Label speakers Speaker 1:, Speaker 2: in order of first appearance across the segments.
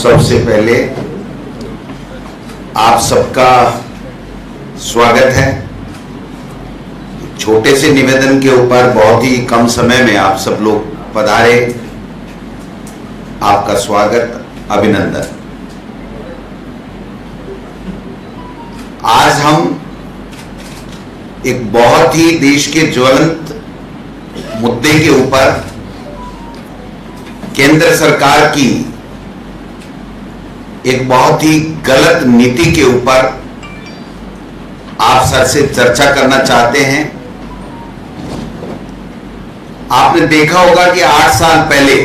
Speaker 1: सबसे पहले आप सबका स्वागत है। छोटे से निवेदन के ऊपर बहुत ही कम समय में आप सब लोग पधारे, आपका स्वागत, अभिनंदन। आज हम एक बहुत ही देश के ज्वलंत मुद्दे के ऊपर केंद्र सरकार की एक बहुत ही गलत नीति के ऊपर आप सर से चर्चा करना चाहते हैं। आपने देखा होगा कि 8 साल पहले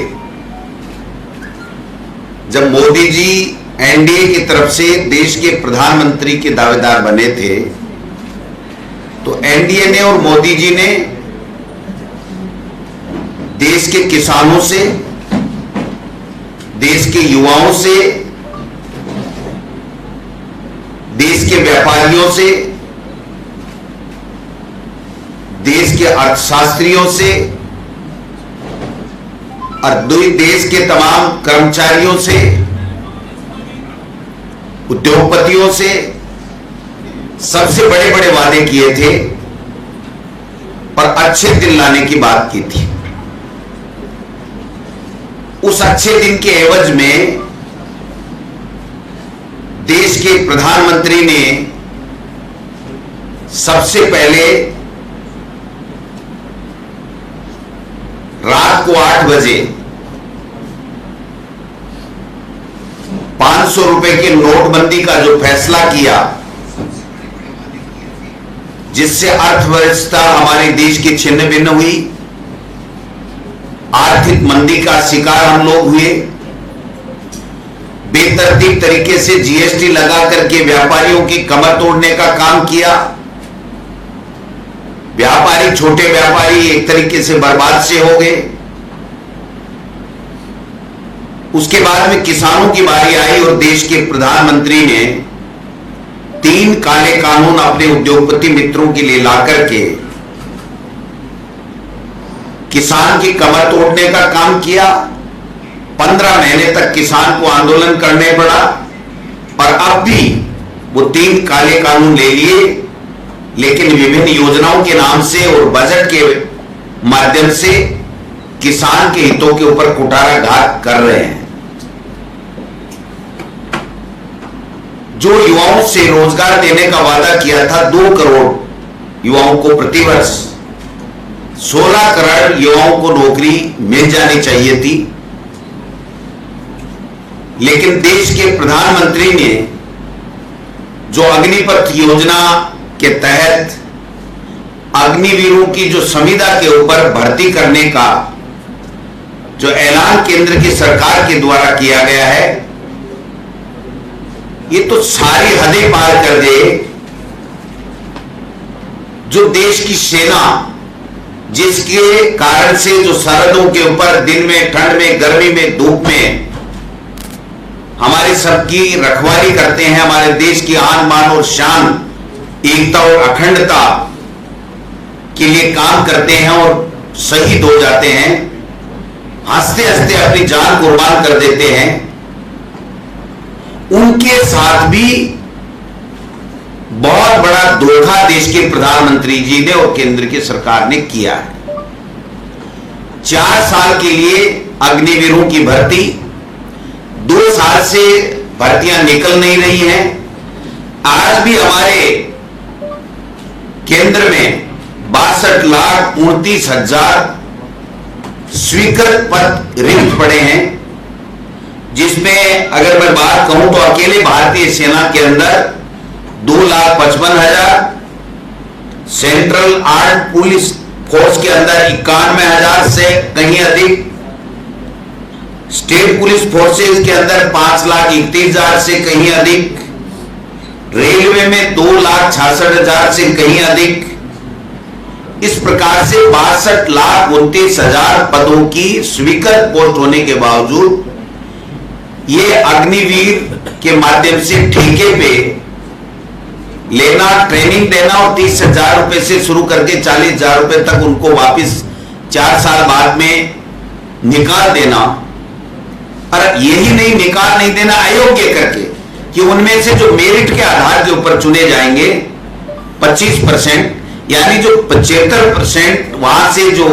Speaker 1: जब मोदी जी एनडीए की तरफ से देश के प्रधानमंत्री के दावेदार बने थे, तो एनडीए ने और मोदी जी ने देश के किसानों से, देश के युवाओं से, देश के व्यापारियों से, देश के अर्थशास्त्रियों से और देश के तमाम कर्मचारियों से, उद्योगपतियों से सबसे बड़े बड़े वादे किए थे और अच्छे दिन लाने की बात की थी। उस अच्छे दिन के एवज में देश के प्रधानमंत्री ने सबसे पहले रात को 8 बजे 500 रुपए के नोटबंदी का जो फैसला किया, जिससे अर्थव्यवस्था हमारे देश की छिन्न भिन्न हुई, आर्थिक मंदी का शिकार हम लोग हुए, बेतरतीब तरीके से जीएसटी लगा करके व्यापारियों की कमर तोड़ने का काम किया। व्यापारी, छोटे व्यापारी एक तरीके से बर्बाद से हो गए। उसके बाद में किसानों की बारी आई और देश के प्रधानमंत्री ने 3 काले कानून अपने उद्योगपति मित्रों के लिए ला करके किसान की कमर तोड़ने का काम किया। 15 महीने तक किसान को आंदोलन करने पड़ा, और अब भी वो 3 काले कानून ले लिए, लेकिन विभिन्न योजनाओं के नाम से और बजट के माध्यम से किसान के हितों के ऊपर कुठाराघात कर रहे हैं। जो युवाओं से रोजगार देने का वादा किया था, 2 करोड़ युवाओं को प्रतिवर्ष 16 करोड़ युवाओं को नौकरी मिल जानी चाहिए थी, लेकिन देश के प्रधानमंत्री ने जो अग्निपथ योजना के तहत अग्निवीरों की जो संविदा के ऊपर भर्ती करने का जो ऐलान केंद्र की सरकार के द्वारा किया गया है, ये तो सारी हदें पार कर दे। जो देश की सेना, जिसके कारण से जो सरहदों के ऊपर दिन में, ठंड में, गर्मी में, धूप में हमारे सबकी रखवाली करते हैं, हमारे देश की आन बान और शान, एकता और अखंडता के लिए काम करते हैं और शहीद हो जाते हैं, हंसते हंसते अपनी जान कुर्बान कर देते हैं, उनके साथ भी बहुत बड़ा धोखा देश के प्रधानमंत्री जी ने और केंद्र की सरकार ने किया है। 4 साल के लिए अग्निवीरों की भर्ती, 2 साल से भर्तियां निकल नहीं रही हैं। आज भी हमारे केंद्र में 62,29,000 स्वीकृत पद रिक्त पड़े हैं, जिसमें अगर मैं बात कहूं तो अकेले भारतीय सेना के अंदर 2,55,000, सेंट्रल आर्म्ड पुलिस फोर्स के अंदर 91,000 से कहीं अधिक, स्टेट पुलिस फोर्सेस के अंदर 5,31,000 से कहीं अधिक, रेलवे में 2,66,000 से कहीं अधिक। इस प्रकार से 62,29,000 पदों की स्वीकृत पोस्ट होने के बावजूद ये अग्निवीर के माध्यम से ठेके पे लेना, ट्रेनिंग देना और 30,000 रुपए से शुरू करके 40,000 रुपए तक उनको वापस 4 साल बाद में निकाल देना, और यही नहीं, निकाल नहीं देना अयोग्य करके कि उनमें से जो मेरिट के आधार के ऊपर चुने जाएंगे 25%, यानी जो 75% वहां से जो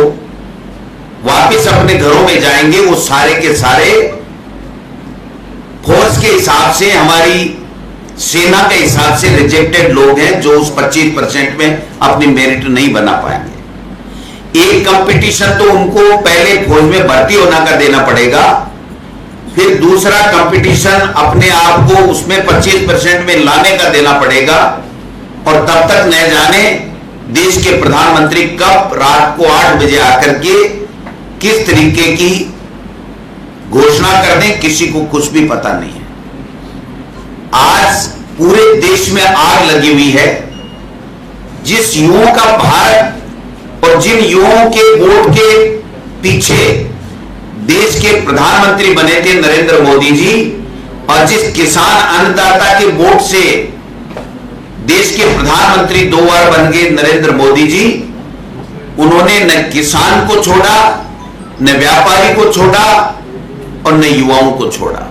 Speaker 1: वापिस अपने घरों में जाएंगे वो सारे के सारे फोर्स के हिसाब से, हमारी सेना के हिसाब से रिजेक्टेड लोग हैं जो उस 25% में अपनी मेरिट नहीं बना पाएंगे। एक कंपटीशन तो उनको पहले फौज में भर्ती होना का देना पड़ेगा, फिर दूसरा कंपटीशन अपने आप को उसमें 25% में लाने का देना पड़ेगा, और तब तक न जाने देश के प्रधानमंत्री कब रात को 8 बजे आकर के किस तरीके की घोषणा कर दें, किसी को कुछ भी पता नहीं है। आज पूरे देश में आग लगी हुई है। जिस युवाओं का भारत और जिन युवाओं के वोट के पीछे देश के प्रधानमंत्री बने थे नरेंद्र मोदी जी, और जिस किसान अन्नदाता के वोट से देश के प्रधानमंत्री 2 बार बन गए नरेंद्र मोदी जी, उन्होंने न किसान को छोड़ा, न व्यापारी को छोड़ा और न युवाओं को छोड़ा।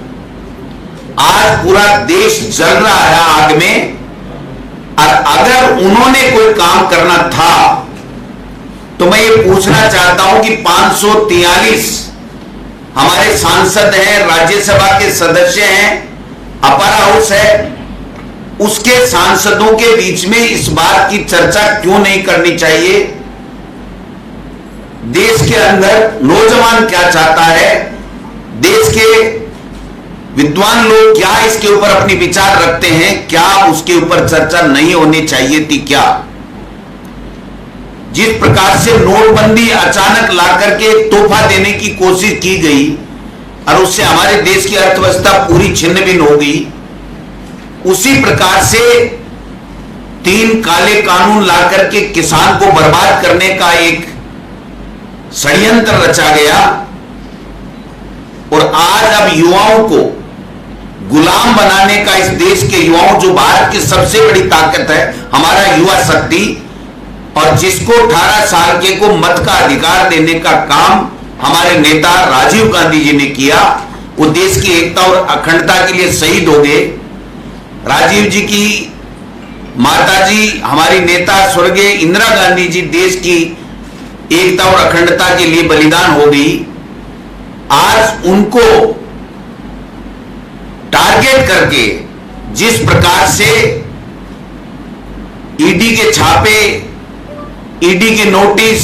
Speaker 1: आज पूरा देश जल रहा है आग में, और अगर उन्होंने कोई काम करना था तो मैं ये पूछना चाहता हूं कि 543 हमारे सांसद हैं, राज्यसभा के सदस्य हैं, अपर हाउस है, उसके सांसदों के बीच में इस बात की चर्चा क्यों नहीं करनी चाहिए? देश के अंदर नौजवान क्या चाहता है, देश के विद्वान लोग क्या इसके ऊपर अपनी विचार रखते हैं, क्या उसके ऊपर चर्चा नहीं होनी चाहिए थी क्या? जिस प्रकार से नोटबंदी अचानक लाकर के तोहफा देने की कोशिश की गई और उससे हमारे देश की अर्थव्यवस्था पूरी छिन्न भिन्न हो गई, उसी प्रकार से 3 काले कानून लाकर के किसान को बर्बाद करने का एक षड्यंत्र रचा गया, और आज अब युवाओं को गुलाम बनाने का, इस देश के युवाओं, जो भारत की सबसे बड़ी ताकत है हमारा युवा शक्ति, और जिसको 18 साल के को मत का अधिकार देने का काम हमारे नेता राजीव गांधी जी ने किया। वो देश की एकता और अखंडता के लिए शहीद हो गए। राजीव जी की माताजी हमारी नेता स्वर्गीय इंदिरा गांधी जी देश की एकता और अखंडता के लिए बलिदान हो गई। आज उनको टारगेट करके जिस प्रकार से ईडी के छापे, ईडी के नोटिस,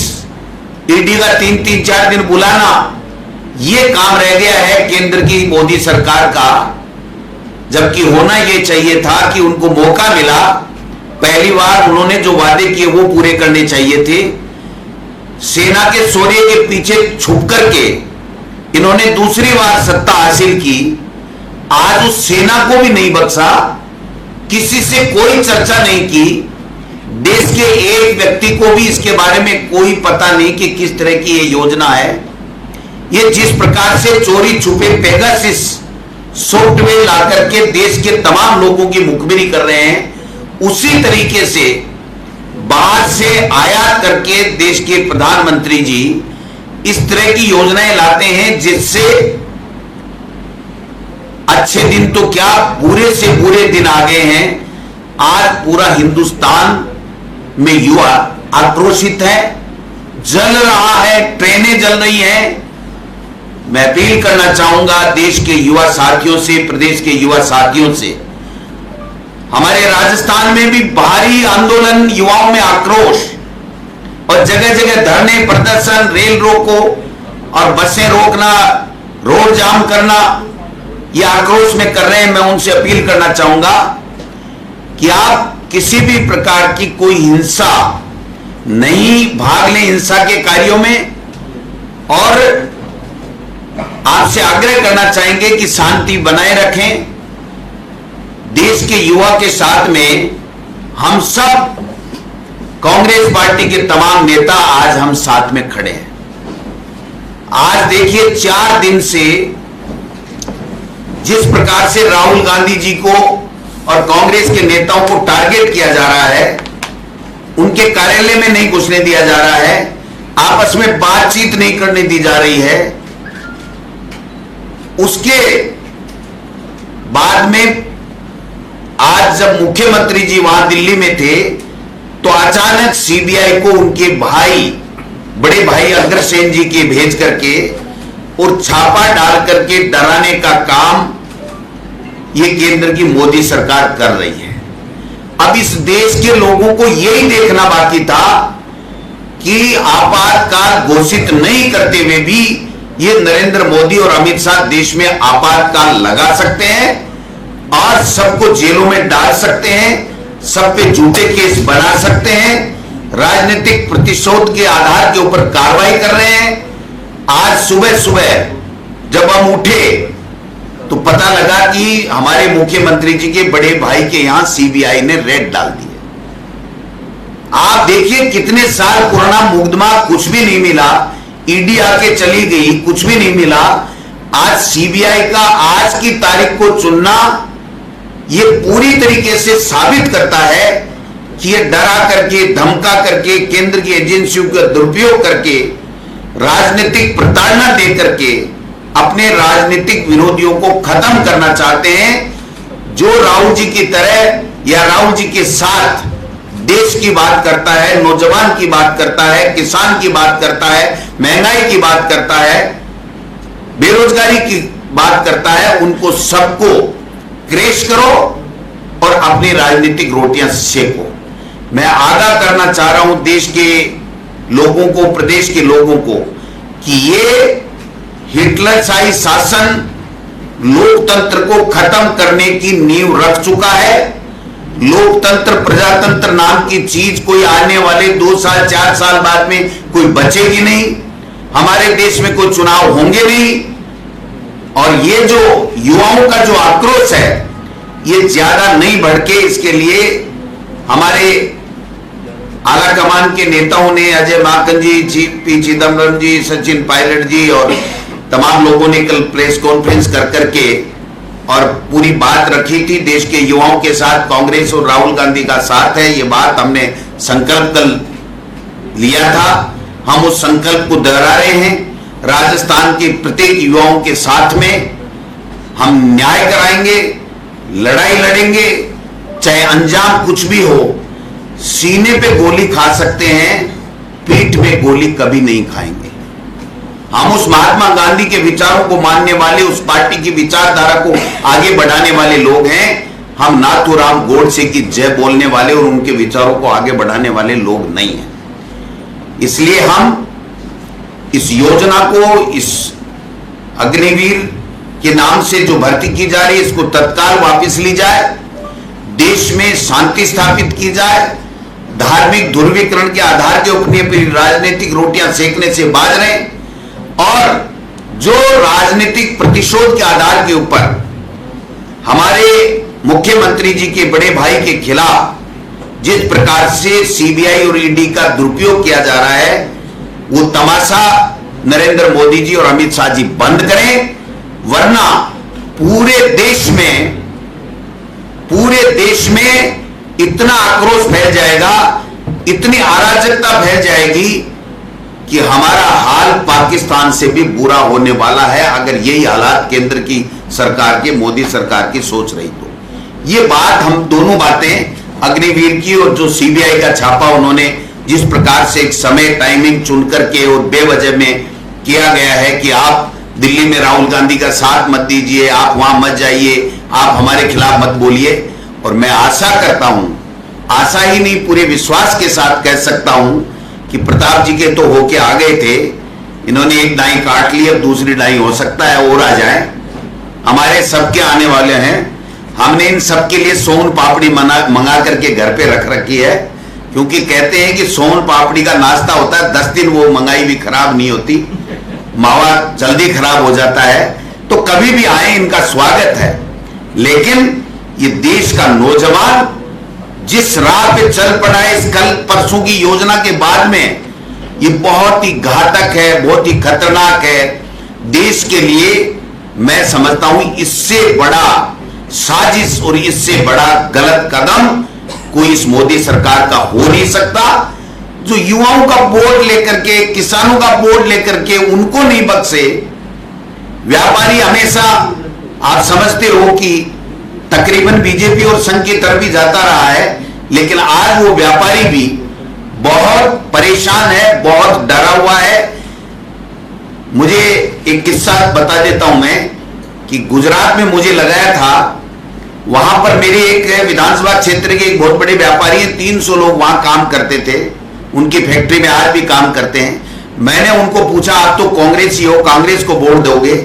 Speaker 1: ईडी का 3-4 दिन बुलाना, यह काम रह गया है केंद्र की मोदी सरकार का, जबकि होना यह चाहिए था कि उनको मौका मिला, पहली बार उन्होंने जो वादे किए वो पूरे करने चाहिए थे। सेना के शौर्य के पीछे छुप करके इन्होंने दूसरी बार सत्ता हासिल की। आज उस सेना को भी नहीं बख्शा, किसी से कोई चर्चा नहीं की, देश के एक व्यक्ति को भी इसके बारे में कोई पता नहीं कि किस तरह की ये योजना है। ये जिस प्रकार से चोरी छुपे पेगासिस सॉफ्टवेयर लाकर के देश के तमाम लोगों की मुखबिरी कर रहे हैं, उसी तरीके से बाहर से आयात करके देश के प्रधानमंत्री जी इस तरह की योजनाएं लाते हैं जिससे अच्छे दिन तो क्या, बुरे से बुरे दिन आ गए हैं। आज पूरा हिंदुस्तान में युवा आक्रोशित है, जल रहा है, ट्रेनें जल रही हैं। मैं अपील करना चाहूंगा देश के युवा साथियों से, प्रदेश के युवा साथियों से, हमारे राजस्थान में भी भारी आंदोलन, युवाओं में आक्रोश, और जगह जगह धरने, प्रदर्शन, रेल रोको और बसें रोकना, रोड जाम करना, ये आक्रोश में कर रहे हैं। मैं उनसे अपील करना चाहूंगा कि आप किसी भी प्रकार की कोई हिंसा नहीं भाग लें, हिंसा के कार्यों में, और आपसे आग्रह करना चाहेंगे कि शांति बनाए रखें। देश के युवा के साथ में हम सब कांग्रेस पार्टी के तमाम नेता आज हम साथ में खड़े हैं। आज देखिए 4 दिन से जिस प्रकार से राहुल गांधी जी को और कांग्रेस के नेताओं को टारगेट किया जा रहा है, उनके कार्यालय में नहीं घुसने दिया जा रहा है, आपस में बातचीत नहीं करने दी जा रही है, उसके बाद में आज जब मुख्यमंत्री जी वहां दिल्ली में थे तो अचानक सीबीआई को उनके भाई, बड़े भाई अग्रसेन जी के भेज करके और छापा डाल करके डराने का काम ये केंद्र की मोदी सरकार कर रही है। अब इस देश के लोगों को यही देखना बाकी था कि आपातकाल घोषित नहीं करते हुए भी ये नरेंद्र मोदी और अमित शाह देश में आपातकाल लगा सकते हैं और सबको जेलों में डाल सकते हैं, सब पे झूठे केस बना सकते हैं, राजनीतिक प्रतिशोध के आधार के ऊपर कार्रवाई कर रहे हैं। आज सुबह सुबह जब हम उठे तो पता लगा कि हमारे मुख्यमंत्री जी के बड़े भाई के यहां सीबीआई ने रेड डाल दी है। आप देखिए कितने साल पुराना मुकदमा, कुछ भी नहीं मिला, ईडी आके चली गई, कुछ भी नहीं मिला। आज सीबीआई का आज की तारीख को चुनना ये पूरी तरीके से साबित करता है कि ये डरा करके, धमका करके, केंद्र की एजेंसियों का दुरुपयोग करके, राजनीतिक प्रताड़ना दे करके अपने राजनीतिक विरोधियों को खत्म करना चाहते हैं। जो राहुल जी की तरह या राहुल जी के साथ देश की बात करता है, नौजवान की बात करता है, किसान की बात करता है, महंगाई की बात करता है, बेरोजगारी की बात करता है, उनको सबको क्रैश करो और अपनी राजनीतिक रोटियां सेको। मैं आगाह करना चाह रहा हूं देश के लोगों को, प्रदेश के लोगों को कि ये हिटलरशाही शासन लोकतंत्र को खत्म करने की नींव रख चुका है। लोकतंत्र, प्रजातंत्र नाम की चीज कोई आने वाले 2 साल 4 साल बाद में कोई बचेगी नहीं। हमारे देश में कोई चुनाव होंगे नहीं और ये जो युवाओं का जो आक्रोश है ये ज्यादा नहीं भड़के, इसके लिए हमारे आला कमान के नेताओं ने, अजय माकन जी, पी चिदम्बरम जी, सचिन पायलट जी और तमाम लोगों ने कल प्रेस कॉन्फ्रेंस कर करके और पूरी बात रखी थी। देश के युवाओं के साथ कांग्रेस और राहुल गांधी का साथ है, ये बात हमने संकल्प कल लिया था। हम उस संकल्प को दोहरा रहे हैं। राजस्थान के प्रत्येक युवाओं के साथ में हम न्याय कराएंगे, लड़ाई लड़ेंगे, चाहे अंजाम कुछ भी हो। सीने पे गोली खा सकते हैं, पीठ में गोली कभी नहीं खाएंगे। हम उस महात्मा गांधी के विचारों को मानने वाले, उस पार्टी की विचारधारा को आगे बढ़ाने वाले लोग हैं। हम नाथूराम गोडसे की जय बोलने वाले और उनके विचारों को आगे बढ़ाने वाले लोग नहीं हैं। इसलिए हम इस योजना को, इस अग्निवीर के नाम से जो भर्ती की जा रही है, इसको तत्काल वापस ली जाए, देश में शांति स्थापित की जाए, धार्मिक ध्रुवीकरण के आधार के ऊपर अपनी राजनीतिक रोटियां सेकने से बाज रहे और जो राजनीतिक प्रतिशोध के आधार के ऊपर हमारे मुख्यमंत्री जी के बड़े भाई के खिलाफ जिस प्रकार से सीबीआई और ईडी का दुरुपयोग किया जा रहा है, वो तमाशा नरेंद्र मोदी जी और अमित शाह जी बंद करें, वरना पूरे देश में इतना आक्रोश फैल जाएगा, इतनी अराजकता फैल जाएगी कि हमारा हाल पाकिस्तान से भी बुरा होने वाला है अगर यही हालात केंद्र की सरकार के, मोदी सरकार की सोच रही तो। ये बात, हम दोनों बातें, अग्निवीर की और जो सीबीआई का छापा उन्होंने जिस प्रकार से एक समय टाइमिंग चुन करके और बेवजह में किया गया है कि आप दिल्ली में राहुल गांधी का साथ मत दीजिए, आप वहां मत जाइए, आप हमारे खिलाफ मत बोलिए। और मैं आशा करता हूं, आशा ही नहीं पूरे विश्वास के साथ कह सकता हूं कि प्रताप जी के तो होके आ गए थे, इन्होंने एक डाई काट ली, अब दूसरी डाई हो सकता है और आ जाए। हमारे सबके आने वाले हैं। हमने इन सबके लिए सोन पापड़ी मंगा करके घर पे रख रखी है, क्योंकि कहते हैं कि सोन पापड़ी का नाश्ता होता है, 10 दिन वो मंगाई भी खराब नहीं होती, मावा जल्दी खराब हो जाता है। तो कभी भी आए, इनका स्वागत है। लेकिन ये देश का नौजवान जिस राह पे चल पड़ा है इस कल परसों की योजना के बाद में, ये बहुत ही घातक है, बहुत ही खतरनाक है देश के लिए। मैं समझता हूं इससे बड़ा साजिश और इससे बड़ा गलत कदम कोई इस मोदी सरकार का हो नहीं सकता। जो युवाओं का वोट लेकर के, किसानों का वोट लेकर के उनको नहीं बख्शे, व्यापारी हमेशा आप समझते हो कि तकरीबन बीजेपी और संघ की तरफ ही जाता रहा है, लेकिन आज वो व्यापारी भी बहुत परेशान है, बहुत डरा हुआ है। मुझे एक किस्सा बता देता हूं मैं कि गुजरात में मुझे लगाया था, वहां पर मेरे एक विधानसभा क्षेत्र के एक बहुत बड़े व्यापारी हैं, 300 लोग वहां काम करते थे, उनकी फैक्ट्री में आज भी काम करते हैं। मैंने उनको पूछा, आप तो कांग्रेसी हो, कांग्रेस को वोट दोगे?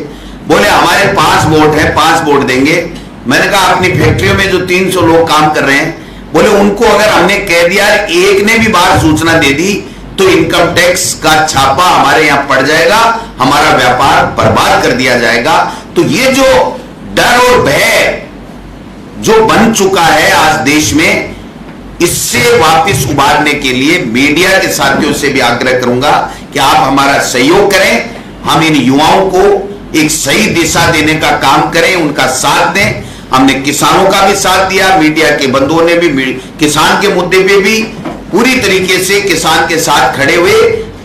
Speaker 1: बोले हमारे 5 वोट है, 5 वोट देंगे। मैंने कहा अपनी फैक्ट्रियों में जो 300 लोग काम कर रहे हैं, बोले उनको अगर हमने कह दिया, एक ने भी बार सूचना दे दी तो इनकम टैक्स का छापा हमारे यहां पड़ जाएगा, हमारा व्यापार बर्बाद कर दिया जाएगा। तो ये जो डर और भय जो बन चुका है आज देश में, इससे वापस उबारने के लिए मीडिया के साथियों से भी आग्रह करूंगा कि आप हमारा सहयोग करें, हम इन युवाओं को एक सही दिशा देने का काम करें, उनका साथ दें। हमने किसानों का भी साथ दिया, मीडिया के बंधुओं ने भी किसान के मुद्दे पे भी पूरी तरीके से किसान के साथ खड़े हुए।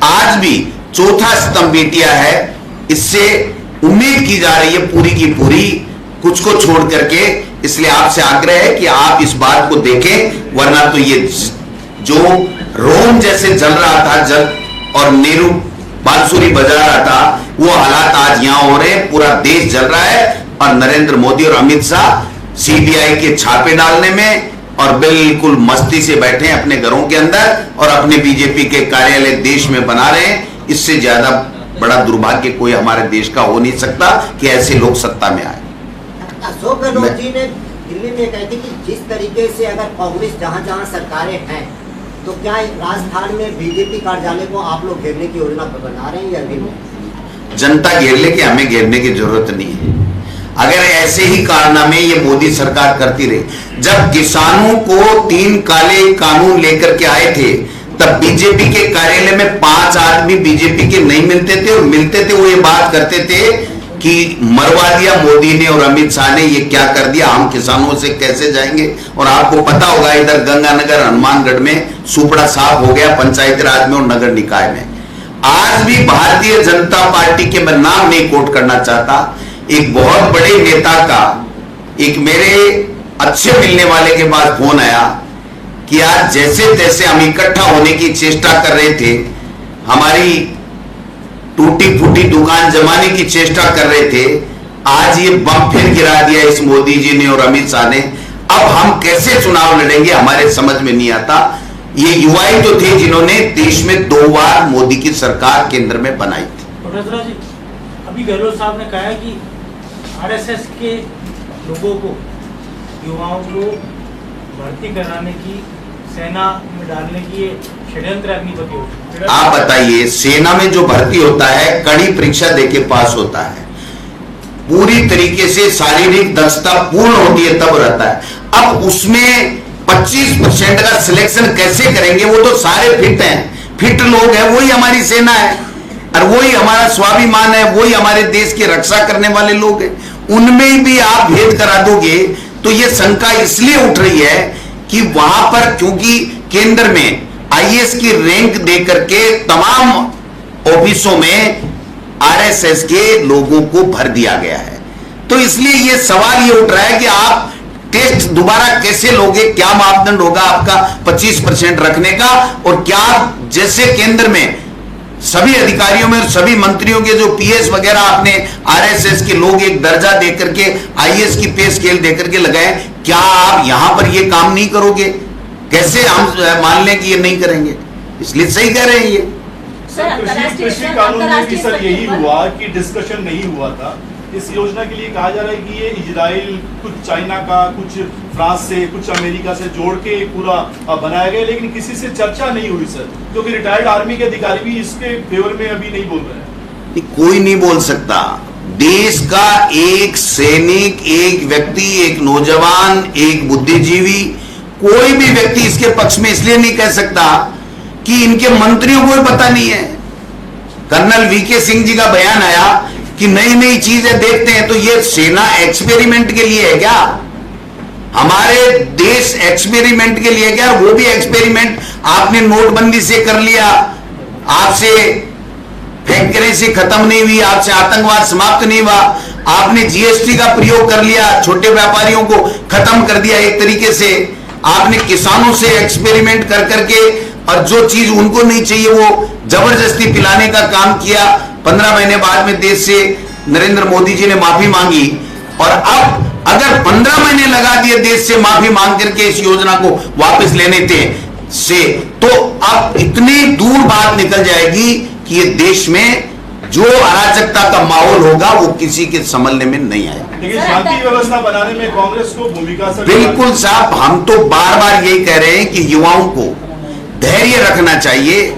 Speaker 1: आज भी चौथा स्तंभ मीडिया है, इससे उम्मीद की जा रही है पूरी की पूरी, कुछ को छोड़ करके। इसलिए आपसे आग्रह है कि आप इस बात को देखें, वरना तो ये जो रोम जैसे जल रहा था जल और नेहरू बांसुरी बजा रहा था, वो हालात आज यहां हो रहे हैं। पूरा देश जल रहा है और नरेंद्र मोदी और अमित शाह सीबीआई के छापे डालने में और बिल्कुल मस्ती से बैठे हैं अपने घरों के अंदर और अपने बीजेपी के कार्यालय देश में बना रहे हैं। इससे ज्यादा बड़ा दुर्भाग्य कोई हमारे देश का हो नहीं सकता कि ऐसे लोग सत्ता में आए।
Speaker 2: अशोक गहलोत जी ने दिल्ली में कही थी कि जिस तरीके से अगर कांग्रेस जहां जहां सरकारें हैं, तो क्या राजस्थान में बीजेपी कार्यालय को आप लोग घेरने की योजना बना रहे हैं या नहीं?
Speaker 1: जनता घेर ले कि हमें घेरने की जरूरत नहीं है। अगर ऐसे ही कारनामे ये मोदी सरकार करती रही, जब किसानों को 3 काले कानून लेकर के आए थे, तब बीजेपी के कार्यालय में 5 आदमी बीजेपी के नहीं मिलते थे, और मिलते थे वो ये बात करते थे कि मरवा दिया मोदी ने और अमित शाह ने, ये क्या कर दिया, हम किसानों से कैसे जाएंगे। और आपको पता होगा इधर गंगानगर हनुमानगढ़ में सुपड़ा साफ हो गया, पंचायती राज में और नगर निकाय में। आज भी भारतीय जनता पार्टी के, मैं नाम नहीं कोट करना चाहता, एक बहुत बड़े नेता का एक मेरे अच्छे मिलने वाले के पास फोन आया कि आज जैसे तैसे हम इकट्ठा होने की चेष्टा कर रहे थे, हमारी टूटी फूटी दुकान जमाने की चेष्टा कर रहे थे, आज ये बम फिर गिरा दिया इस मोदी जी ने और अमित शाह ने। अब हम कैसे चुनाव लड़ेंगे हमारे समझ में नहीं आता। ये युवा ही तो थे जिन्होंने देश में 2 बार मोदी की सरकार केंद्र में बनाई थी।
Speaker 3: अभी गहलोत साहब ने कहा है कि आरएसएस के लोगों को, युवाओं को भर्ती कराने की, सेना में डालने की षड्यंत्र अग्निपथ योजना।
Speaker 1: आप बताइए, सेना में जो भर्ती होता है कड़ी परीक्षा देके पास होता है, पूरी तरीके से शारीरिक दक्षता पूर्ण होती है तब रहता है। अब उसमें 25% का सिलेक्शन कैसे करेंगे? वो तो सारे फिट हैं, फिट लोग हैं, वही हमारी सेना है और वही हमारा स्वाभिमान है, वही हमारे देश की रक्षा करने वाले लोग हैं। उनमें भी आप भेद करा दोगे तो ये शंका इसलिए उठ रही है कि वहां पर क्योंकि केंद्र में आईएएस की रैंक देकर के तमाम ऑफिसों में आरएसएस के लोगों को भर दिया गया है, तो इसलिए ये सवाल ये उठ रहा है कि आप टेस्ट दोबारा कैसे लोगे, क्या मापदंड होगा आपका 25% रखने का, और क्या जैसे केंद्र में सभी अधिकारियों में और सभी मंत्रियों के जो पीएस वगैरह आपने आरएसएस के लोग एक दर्जा देकर के आईएएस की पे स्केल देकर के लगाए, क्या आप यहां पर ये काम नहीं करोगे? कैसे हम मान लें कि ये नहीं करेंगे? इसलिए सही कह रहे हैं ये।
Speaker 4: कृषि कानून में भी सर यही हुआ कि डिस्कशन नहीं हुआ था। इस योजना के लिए कहा जा रहा है कि ये इजराइल, कुछ चाइना का, कुछ फ्रांस से, कुछ अमेरिका से जोड़ के पूरा बनाया गया, लेकिन किसी से चर्चा नहीं हुई सर, क्योंकि रिटायर्ड आर्मी के अधिकारी भी इसके फेवर में अभी नहीं बोल रहे हैं।
Speaker 1: कोई नहीं बोल सकता। देश का एक सैनिक, एक व्यक्ति, एक नौजवान, एक बुद्धिजीवी, कोई भी व्यक्ति इसके पक्ष में इसलिए नहीं कह सकता कि इनके मंत्रियों को भी पता नहीं है। कर्नल वीके सिंह जी का बयान आया कि नई नई चीजें देखते हैं, तो ये सेना एक्सपेरिमेंट के लिए है क्या? हमारे देश एक्सपेरिमेंट के लिए क्या? वो भी एक्सपेरिमेंट आपने नोटबंदी से कर लिया, आपसे फैक्ट्री से खत्म नहीं हुई, आपसे आतंकवाद समाप्त नहीं हुआ, आपने जीएसटी का प्रयोग कर लिया, छोटे व्यापारियों को खत्म कर दिया एक तरीके से, आपने किसानों से एक्सपेरिमेंट कर करके और जो चीज उनको नहीं चाहिए वो जबरदस्ती पिलाने का काम किया। 15 महीने बाद में देश से नरेंद्र मोदी जी ने माफी मांगी और अब अगर 15 महीने लगा दिए देश से माफी मांग करके इस योजना को वापस लेने से, तो अब इतनी दूर बात निकल जाएगी कि ये देश में जो अराजकता का माहौल होगा वो किसी के संभलने में नहीं आएगा।
Speaker 4: लेकिन शांति व्यवस्था बनाने में कांग्रेस को भूमिका से
Speaker 1: बिल्कुल साहब, हम तो बार बार यही कह रहे हैं कि युवाओं को धैर्य रखना चाहिए।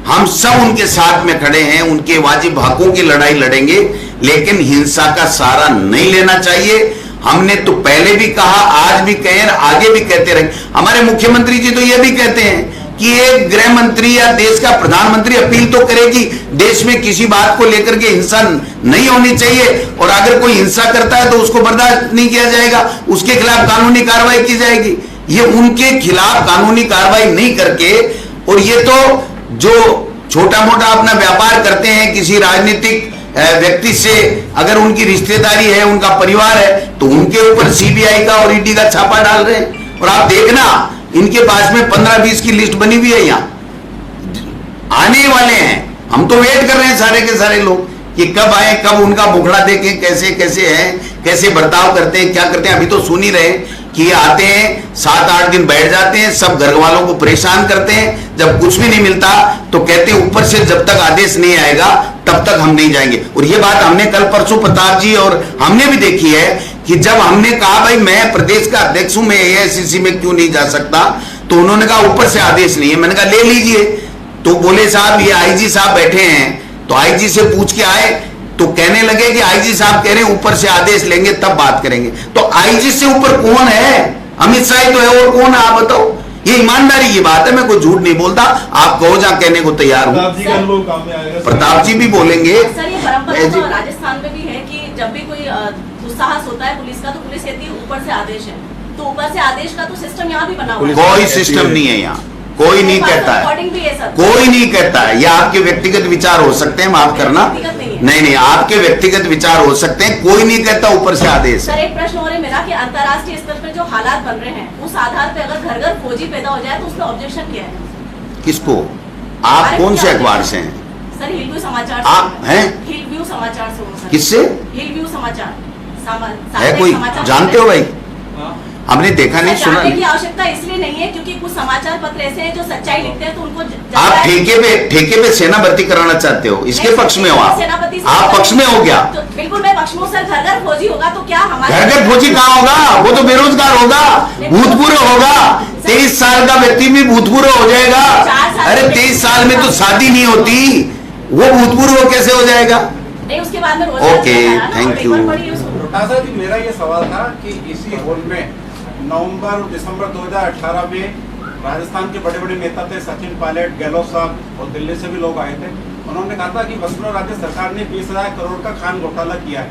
Speaker 1: हम सब उनके साथ में खड़े हैं, उनके वाजिब हकों की लड़ाई लड़ेंगे, लेकिन हिंसा का सहारा नहीं लेना चाहिए। हमने तो पहले भी कहा, आज भी कहें, आगे भी कहते रहेंगे। हमारे मुख्यमंत्री जी तो ये भी कहते हैं कि एक गृह मंत्री या देश का प्रधानमंत्री अपील तो करे कि देश में किसी बात को लेकर के हिंसा नहीं होनी चाहिए, और अगर कोई हिंसा करता है तो उसको बर्दाश्त नहीं किया जाएगा, उसके खिलाफ कानूनी कार्रवाई की जाएगी। ये उनके खिलाफ कानूनी कार्रवाई नहीं करके, और ये तो जो छोटा मोटा अपना व्यापार करते हैं किसी राजनीतिक व्यक्ति से, अगर उनकी रिश्तेदारी है, उनका परिवार है, तो उनके ऊपर सीबीआई का और ईडी का छापा डाल रहे हैं। और आप देखना, इनके पास में 15-20 की लिस्ट बनी हुई है, यहां आने वाले हैं। हम तो वेट कर रहे हैं सारे के सारे लोग कि कब आए, कब उनका मुखड़ा देखें, कैसे कैसे हैं, कैसे बर्ताव करते हैं, क्या करते हैं। अभी तो सुन ही रहे कि आते हैं, 7-8 दिन बैठ जाते हैं, सब घर वालों को परेशान करते हैं, जब कुछ भी नहीं मिलता तो कहते हैं ऊपर से जब तक आदेश नहीं आएगा तब तक हम नहीं जाएंगे। और ये बात हमने कल परसों प्रताप जी और हमने भी देखी है कि जब हमने कहा भाई मैं प्रदेश का अध्यक्ष हूं, मैं एआईसीसी में क्यों नहीं जा सकता, तो उन्होंने कहा ऊपर से आदेश नहीं है। मैंने कहा ले लीजिए, तो बोले साहब ये आईजी साहब बैठे हैं, तो आईजी से पूछ के आए, तो कहने लगे कि आईजी साहब कह रहे हैं ऊपर से आदेश लेंगे तब बात करेंगे। तो आईजी से ऊपर कौन है? अमित शाह ही तो है, और कौन है आप बताओ? ये ईमानदारी की बात है, मैं कोई झूठ नहीं बोलता, आप कहो जहां कहने को तैयार हूं। प्रताप जी भी बोलेंगे।
Speaker 5: सर ये परंपरा तो राजस्थान में भी है कि जब भी कोई दुस्साहस होता है पुलिस का, तो पुलिस कहती है ऊपर से आदेश है, तो ऊपर से आदेश का तो सिस्टम यहाँ भी बना हुआ है।
Speaker 1: कोई सिस्टम नहीं है यहाँ, कोई नहीं कहता है, कोई नहीं कहता है। ये आपके व्यक्तिगत विचार हो सकते हैं, माफ करना, नहीं, आपके व्यक्तिगत विचार हो सकते हैं, कोई नहीं कहता ऊपर से आदेश।
Speaker 5: सर एक प्रश्न और है मेरा कि अंतर्राष्ट्रीय स्तर पर जो हालात बन रहे हैं, उस आधार पर अगर घर घर फौजी पैदा हो जाए तो उसका ऑब्जेक्शन क्या है?
Speaker 1: किसको? आप कौन से अखबार से हैं?
Speaker 5: सर हिलव्यू समाचार
Speaker 1: आप हैं?
Speaker 5: हिलव्यू समाचार से हूँ सर।
Speaker 1: किससे?
Speaker 5: हिलव्यू समाचार
Speaker 1: है कोई जानते हो भाई? हमने देखा नहीं, सुना
Speaker 5: जानने की आवश्यकता इसलिए नहीं है क्योंकि कुछ समाचार पत्र ऐसे हैं जो सच्चाई लिखते हैं, तो उनको
Speaker 1: आप ठेके पे सेना भर्ती कराना चाहते हो, इसके पक्ष में हो आप पक्ष में हो क्या?
Speaker 5: तो बिल्कुल मैं पक्ष में हूं सर। घर घर फौजी होगा तो क्या हमारे
Speaker 1: घर घर फौजी कहाँ होगा? वो तो बेरोजगार होगा, भूतपूर्व होगा। 23 साल का व्यक्ति भी भूतपूर्व हो जाएगा। अरे 23 साल में तो शादी नहीं होती, वो भूतपूर्व कैसे हो जाएगा?
Speaker 5: नहीं, उसके बाद में
Speaker 1: ओके, थैंक यू।
Speaker 6: जी मेरा ये सवाल था कि इसी हॉल में दिसंबर 2018 में राजस्थान के बड़े बड़े नेता थे, सचिन पायलट, गहलोत साहब और दिल्ली से भी लोग आए थे। उन्होंने कहा था कि वसुंधरा राज्य सरकार ने 20,000 करोड़ का खान घोटाला किया है।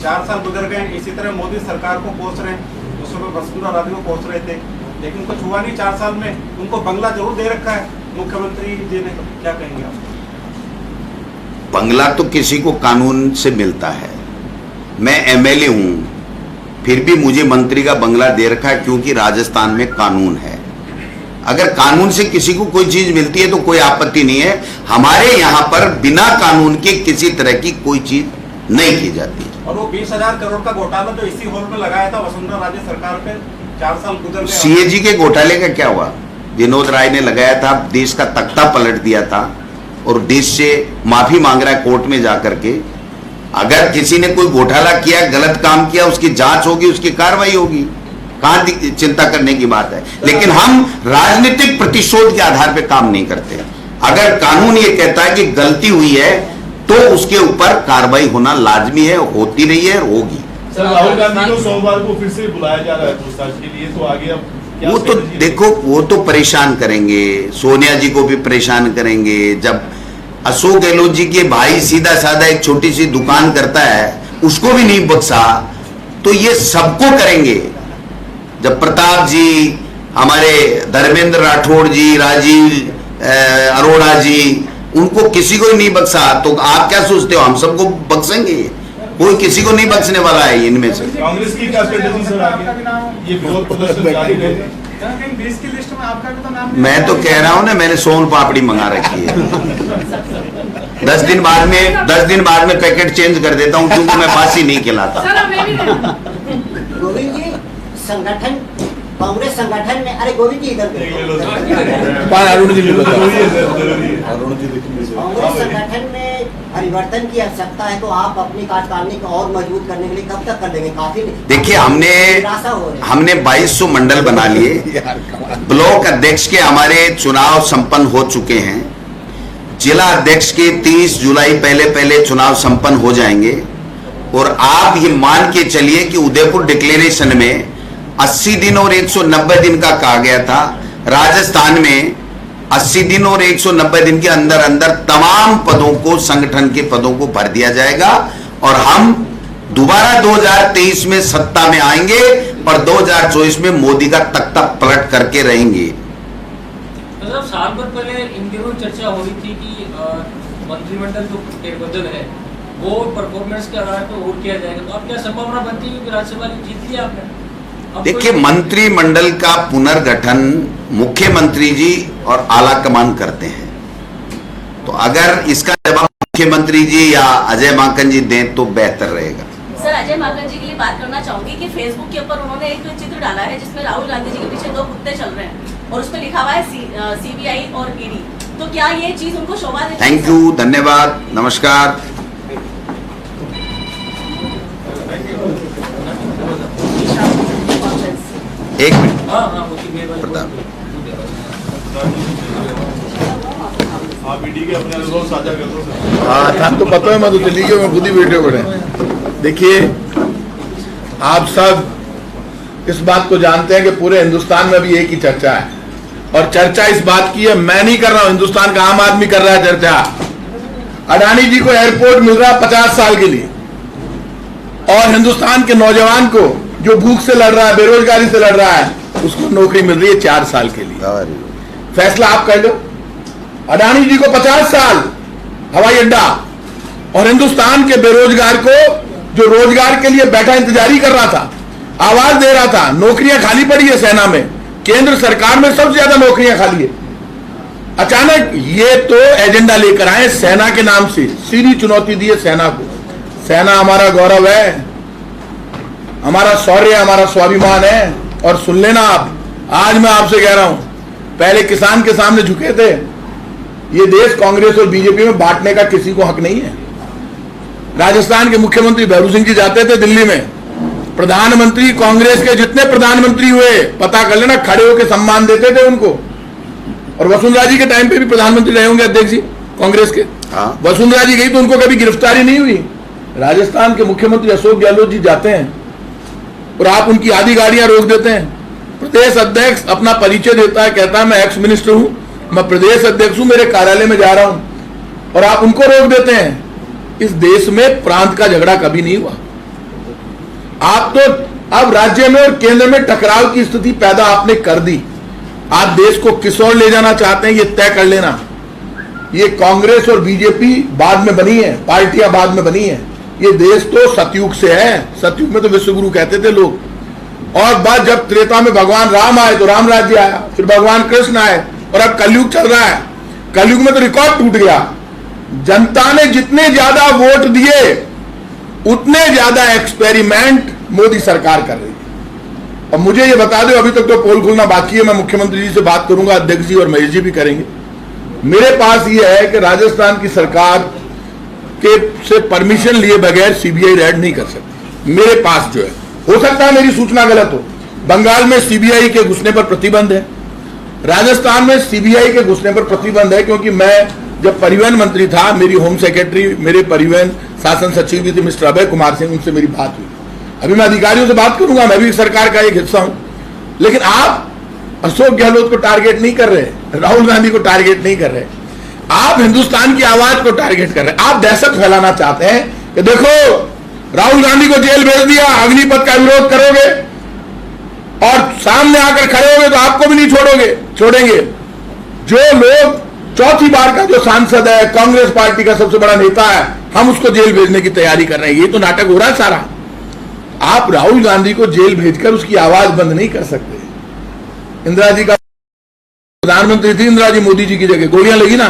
Speaker 6: 4 साल गुजर गए, इसी तरह मोदी सरकार को कोस रहे हैं, उस समय वसुंधरा राज्य को कोस रहे थे, लेकिन कुछ हुआ नहीं। 4 साल में उनको बंगला जरूर दे रखा है मुख्यमंत्री जी ने, क्या कहेंगे आप?
Speaker 1: बंगला तो किसी को कानून से मिलता है। मैं एमएलए हूं, फिर भी मुझे मंत्री का बंगला दे रखा है क्योंकि राजस्थान में कानून है। अगर कानून से किसी को कोई चीज मिलती है तो कोई आपत्ति नहीं है। हमारे यहाँ पर बिना कानून के किसी तरह की कोई चीज नहीं की जाती।
Speaker 6: और वो 20,000 करोड़ का घोटाला जो इसी हॉल में लगाया था वसुंधरा राज्य सरकार पे, 4 साल गुजर गए।
Speaker 1: सीएजी के घोटाले का क्या हुआ? विनोद राय ने लगाया था, देश का तख्ता पलट दिया था और देश से माफी मांग रहा है कोर्ट में जाकर के। अगर किसी ने कोई घोटाला किया, गलत काम किया, उसकी जांच होगी, उसकी कार्रवाई होगी, कहां चिंता करने की बात है। लेकिन हम राजनीतिक प्रतिशोध के आधार पर काम नहीं करते। अगर कानून ये कहता है कि गलती हुई है तो उसके ऊपर कार्रवाई होना लाजमी है, होती रही है, होगी।
Speaker 4: सर राहुल गांधी को सोमवार को फिर से बुलाया जा रहा है पूछताछ के लिए, तो आगे अब
Speaker 1: वो तो देखो, वो तो परेशान करेंगे, सोनिया जी को भी परेशान करेंगे। जब अशोक गहलोत जी के भाई सीधा साधा एक छोटी सी दुकान करता है, उसको भी नहीं बख्शा, तो ये सबको करेंगे। जब प्रताप जी, हमारे धर्मेंद्र राठौड़ जी, राजीव अरोड़ा जी उनको किसी को ही नहीं बख्शा, तो आप क्या सोचते हो हम सबको बख्शेंगे? कोई किसी को नहीं बख्शने वाला है इनमें से।
Speaker 4: कांग्रेस की क्या स्ट्रेटेजी सर आगे? ये विरोध प्रदर्शन जारी रहेगा?
Speaker 1: मैं तो कह रहा हूं ना, मैंने सोन पापड़ी मंगा रखी है। 10 दिन बाद में पैकेट चेंज कर देता हूं, क्योंकि मैं बासी नहीं खिलाता।
Speaker 2: गोविंद जी, संगठन कांग्रेस संगठन में, अरे गोविंद जी इधर
Speaker 7: अरुण जी
Speaker 2: कांग्रेस संगठन में परिवर्तन की आवश्यकता है, तो आप अपनी कार्यकारिणी को और मजबूत करने के लिए कब तक कर देंगे? काफी
Speaker 1: देखिए, हमने 2200 मंडल बना लिए। ब्लॉक अध्यक्ष के हमारे चुनाव संपन्न हो चुके हैं। जिला अध्यक्ष के 30 जुलाई पहले चुनाव संपन्न हो जाएंगे। और आप ये मान के चलिए कि उदयपुर डिक्लेरेशन में 80 दिन और 190 दिन का कहा गया था। राजस्थान में 80 दिन और 190 दिन के अंदर अंदर तमाम पदों को, संगठन के पदों को भर दिया जाएगा और हम दोबारा 2023 में सत्ता में आएंगे और 2024 में मोदी का तख्ता पलट करके रहेंगे।
Speaker 8: मतलब साल भर पहले इन दिनों चर्चा हो रही थी कि मंत्रिमंडल जो फेरबदल है वो परफॉर्मेंस के आधार पर वोट किया जाएगा, तो अब क्या संभावना बनती है कि राज्यसभा जीत लिया आपने?
Speaker 1: देखिए, मंत्रिमंडल का पुनर्गठन मुख्यमंत्री जी और आला कमान करते हैं, तो अगर इसका जवाब मुख्यमंत्री जी या अजय माकन जी दें तो बेहतर रहेगा।
Speaker 5: सर, अजय माकन जी के लिए बात करना चाहूंगी कि फेसबुक के ऊपर उन्होंने एक चित्र डाला है जिसमें राहुल गांधी जी के पीछे 2 कुत्ते चल रहे हैं और उसमें लिखा हुआ है CBI और ED, तो क्या ये चीज उनको शोभा देती है?
Speaker 1: थैंक यू, धन्यवाद, नमस्कार। एक मिनट प्रताप,
Speaker 4: आप ईडी के अपने अनुभव साझा कर दो।
Speaker 7: हाँ, था तो पता है, मैं तो दिल्ली के, मैं खुद ही वीडियो बने। देखिए, आप सब इस बात को जानते हैं कि पूरे हिंदुस्तान में भी एक ही चर्चा है, और चर्चा इस बात की है, मैं नहीं कर रहा हूं, हिंदुस्तान का आम आदमी कर रहा है चर्चा। अडानी जी को एयरपोर्ट मिल रहा 50 साल के लिए, और हिंदुस्तान के नौजवान को जो भूख से लड़ रहा है, बेरोजगारी से लड़ रहा है, उसको नौकरी मिल रही है 4 साल के लिए। फैसला आप कर लो। अडानी जी को 50 साल हवाई अड्डा, और हिंदुस्तान के बेरोजगार को जो रोजगार के लिए बैठा इंतजारी कर रहा था, आवाज दे रहा था, नौकरियां खाली पड़ी है सेना में, केंद्र सरकार में सबसे ज्यादा नौकरियां खाली है। अचानक ये तो एजेंडा लेकर आए सेना के नाम से, सीधी चुनौती दी है सेना को। सेना हमारा गौरव है, हमारा शौर्य, हमारा स्वाभिमान है। और सुन लेना आप, आज मैं आपसे कह रहा हूं, पहले किसान के सामने झुके थे, ये देश कांग्रेस और बीजेपी में बांटने का किसी को हक नहीं है। राजस्थान के मुख्यमंत्री भैरू सिंह जी जाते थे दिल्ली में, प्रधानमंत्री कांग्रेस के जितने प्रधानमंत्री हुए, पता कर लेना, खड़े होकर सम्मान देते थे उनको। और वसुंधरा जी के टाइम पे भी प्रधानमंत्री रहे होंगे अध्यक्ष जी कांग्रेस के। वसुंधरा जी गई तो उनको कभी गिरफ्तारी नहीं हुई। राजस्थान के मुख्यमंत्री अशोक गहलोत जी जाते हैं और आप उनकी आधी गाड़ियां रोक देते हैं। प्रदेश अध्यक्ष अपना परिचय देता है, कहता है मैं एक्स मिनिस्टर हूं, मैं प्रदेश अध्यक्ष हूं, मेरे कार्यालय में जा रहा हूं, और आप उनको रोक देते हैं। इस देश में प्रांत का झगड़ा कभी नहीं हुआ। आप तो अब राज्य में और केंद्र में टकराव की स्थिति पैदा आपने कर दी। आप देश को किस ओर ले जाना चाहते हैं ये तय कर लेना। ये कांग्रेस और बीजेपी बाद में बनी है, पार्टियां बाद में बनी है। ये देश तो सतयुग से है, सतयुग में तो विश्वगुरु कहते थे लोग, और बाद जब त्रेता में भगवान राम आए तो राम राज्य आया, फिर भगवान कृष्ण आए, और अब कलयुग चल रहा है। कलयुग में तो रिकॉर्ड टूट गया। जनता ने जितने ज्यादा वोट दिए उतने ज्यादा एक्सपेरिमेंट मोदी सरकार कर रही है। और मुझे ये बता दो, अभी तक तो पोल खुलना बाकी है, मैं मुख्यमंत्री जी से बात करूंगा, अध्यक्ष जी और महेश जी भी करेंगे। मेरे पास ये है कि राजस्थान की सरकार के से परमिशन लिए बगैर सीबीआई रेड नहीं कर सकती। मेरे पास जो है, हो सकता है मेरी सूचना गलत हो, बंगाल में सीबीआई के घुसने पर प्रतिबंध है, राजस्थान में सीबीआई के घुसने पर प्रतिबंध है, क्योंकि मैं जब परिवहन मंत्री था, मेरी होम सेक्रेटरी, मेरे परिवहन शासन सचिव भी थे मिस्टर अभय कुमार सिंह, उनसे मेरी बात हुई। अभी मैं अधिकारियों से बात करूंगा, मैं भी सरकार का एक हिस्सा हूं। लेकिन आप अशोक गहलोत को टारगेट नहीं कर रहे, राहुल गांधी को टारगेट नहीं कर रहे, आप हिंदुस्तान की आवाज को टारगेट कर रहे हैं। आप दहशत फैलाना चाहते हैं कि देखो राहुल गांधी को जेल भेज दिया, अग्निपथ का विरोध करोगे और सामने आकर खड़े होगे तो आपको भी नहीं छोड़ेंगे। जो लोग चौथी बार का जो सांसद है, कांग्रेस पार्टी का सबसे बड़ा नेता है, हम उसको जेल भेजने की तैयारी कर रहे हैं। ये तो नाटक हो रहा है सारा। आप राहुल गांधी को जेल भेजकर उसकी आवाज बंद नहीं कर सकते। इंदिरा जी का प्रधानमंत्री थी, इंदिरा जी मोदी जी की जगह, गोलियां लगी ना,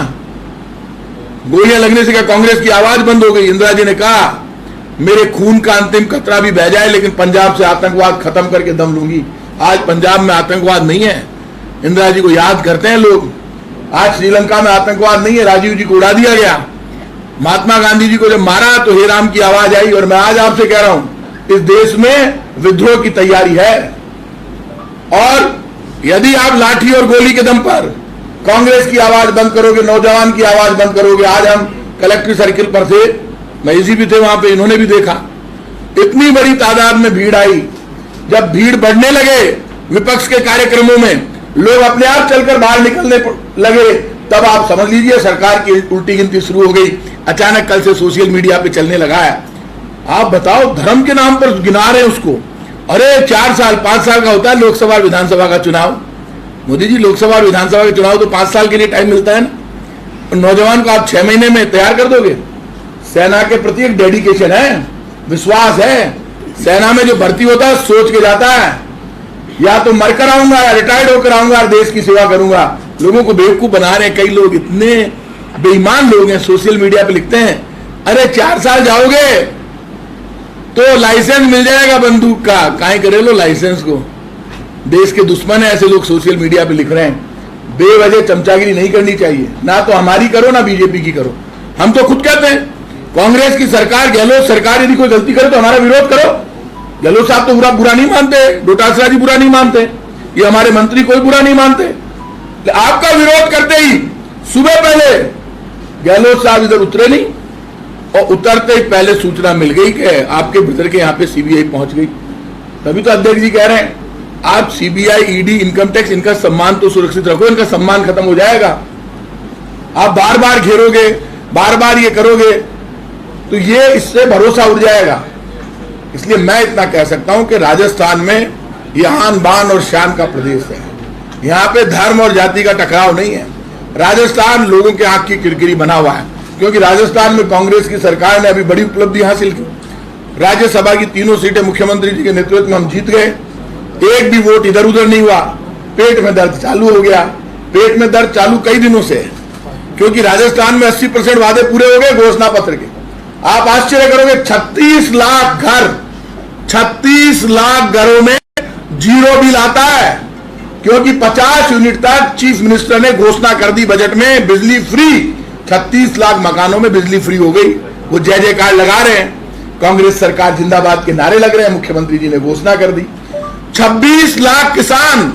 Speaker 7: गोलियां लगने से क्या कांग्रेस की आवाज बंद हो गई? इंदिरा जी ने कहा मेरे खून का अंतिम कतरा भी बह जाए लेकिन पंजाब से आतंकवाद खत्म करके दम लूंगी। आज पंजाब में आतंकवाद नहीं है। इंदिरा जी को याद करते हैं लोग। आज श्रीलंका में आतंकवाद नहीं है, राजीव जी को उड़ा दिया गया। महात्मा गांधी जी को जब मारा तो हे राम की आवाज आई। और मैं आज आपसे कह रहा हूं, इस देश में विद्रोह की तैयारी है। और यदि आप लाठी और गोली के दम पर कांग्रेस की आवाज बंद करोगे, नौजवान की आवाज बंद करोगे। आज हम कलेक्ट्रेट सर्किल पर थे, महीजी भी थे वहां पे, इन्होंने भी देखा इतनी बड़ी तादाद में भीड़ आई। जब भीड़ बढ़ने लगे विपक्ष के कार्यक्रमों में, लोग अपने आप चलकर बाहर निकलने लगे, तब आप समझ लीजिए सरकार की उल्टी गिनती शुरू हो गई। अचानक कल से सोशल मीडिया पे चलने लगा है। आप बताओ, धर्म के नाम पर गिना रहे हैं उसको। अरे 4 साल 5 साल का होता है लोकसभा विधानसभा का चुनाव। मोदी जी, लोकसभा और विधानसभा के चुनाव तो 5 साल के लिए टाइम मिलता है ना। नौजवान को आप 6 महीने में तैयार कर दोगे? सेना के प्रति एक डेडिकेशन है, विश्वास है। सेना में जो भर्ती होता है सोच के जाता है, या तो मरकर आऊंगा या रिटायर्ड होकर आऊंगा और देश की सेवा करूंगा। लोगों को बेवकूफ बना रहे हैं। कई लोग इतने बेईमान लोग हैं, सोशल मीडिया पे लिखते हैं अरे 4 साल जाओगे तो लाइसेंस मिल जाएगा बंदूक का। काहे करे लो लाइसेंस को? देश के दुश्मन है ऐसे लोग सोशल मीडिया पे लिख रहे हैं। बेवजह चमचागिरी नहीं करनी चाहिए, ना तो हमारी करो ना बीजेपी की करो। हम तो खुद कहते हैं कांग्रेस की सरकार, गहलोत सरकार यदि कोई गलती करे तो हमारा विरोध करो। गहलोत साहब तो बुरा नहीं मानते, डोटासरा जी बुरा नहीं मानते, ये हमारे मंत्री कोई बुरा नहीं मानते। आपका विरोध करते ही सुबह पहले गहलोत साहब इधर उतरे नहीं, और उतरते ही पहले सूचना मिल गई कि आपके भीतर के यहाँ पे सीबीआई पहुंच गई। तभी तो अध्यक्ष जी कह रहे हैं आप सीबीआई, ईडी, इनकम टैक्स, इनका सम्मान तो सुरक्षित रखो, इनका सम्मान खत्म हो जाएगा। आप बार बार घेरोगे, बार बार ये करोगे तो ये इससे भरोसा उड़ जाएगा। इसलिए मैं इतना कह सकता हूं कि राजस्थान में ये आन बान और शान का प्रदेश है। यहाँ पे धर्म और जाति का टकराव नहीं है। राजस्थान लोगों के आंख की किरकिरी बना हुआ है, क्योंकि राजस्थान में कांग्रेस की सरकार ने अभी बड़ी उपलब्धि हासिल की। राज्यसभा की 3 सीटें मुख्यमंत्री जी के नेतृत्व में हम जीत गए। एक भी वोट इधर उधर नहीं हुआ। पेट में दर्द चालू हो गया। पेट में दर्द चालू कई दिनों से, क्योंकि राजस्थान में 80% वादे पूरे हो गए घोषणा पत्र के। आप आश्चर्य करोगे, 36 लाख घर, 36 लाख घरों में जीरो बिल आता है, क्योंकि 50 यूनिट तक चीफ मिनिस्टर ने घोषणा कर दी बजट में बिजली फ्री। 36 लाख मकानों में बिजली फ्री हो गई। वो जय जयकार लगा रहे हैं, कांग्रेस सरकार जिंदाबाद के नारे लग रहे हैं। मुख्यमंत्री जी ने घोषणा कर दी। 26 लाख किसान